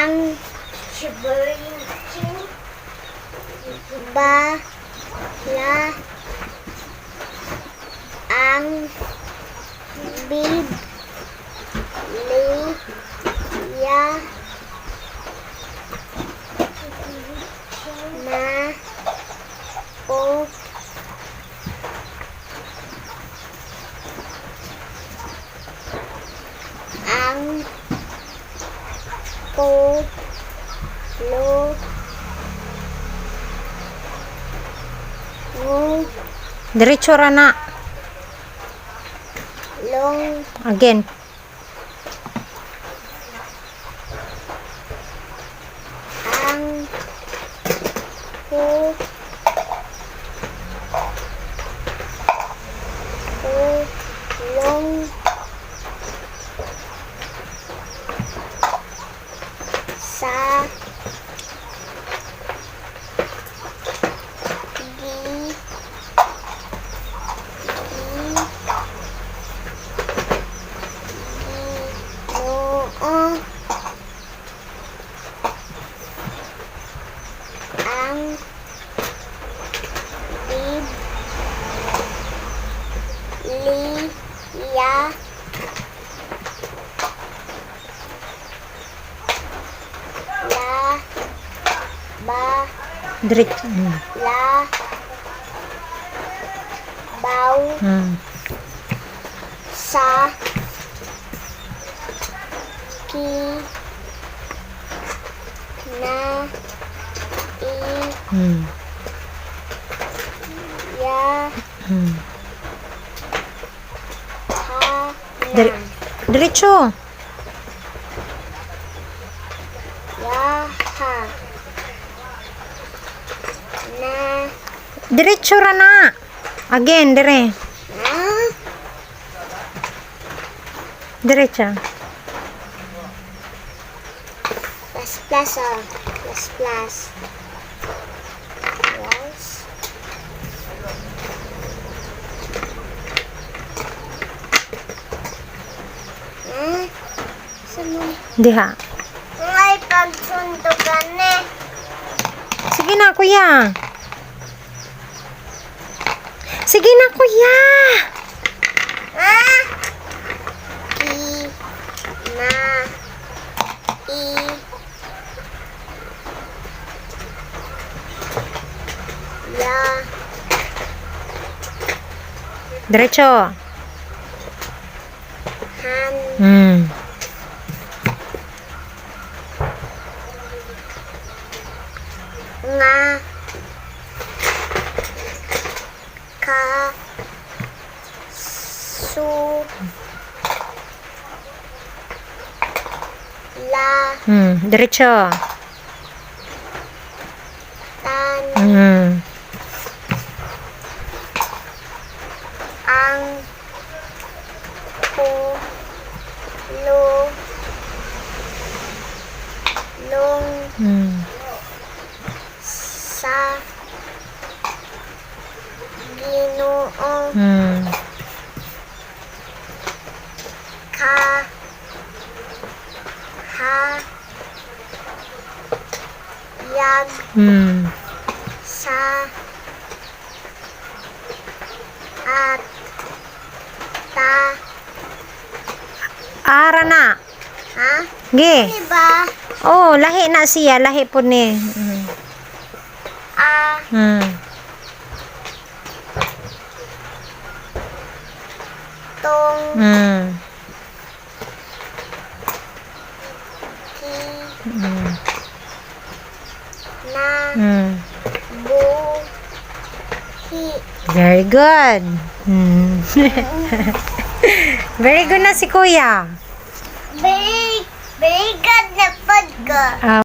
ang bala ang Biblia na po ang pulo Diretso ra na. long Again. ang pulong sa Ginoo ang Biblia Diretso. baw sa Diretso. na Diretso ra na. Again, dire. Diretso. plus Diha. may pagsundugan eh. Sige na, kuya. Sige na, kuya. Diretso. Nga ka su la Diretso. tan ang pulo long sa Ginoo kahayag sa at Ara na. ha? Ge. Diba? Oh, lahi na siya. Lahi po ni. Tong na buhi. Very good. Very good na si kuya. Very good na pag ka.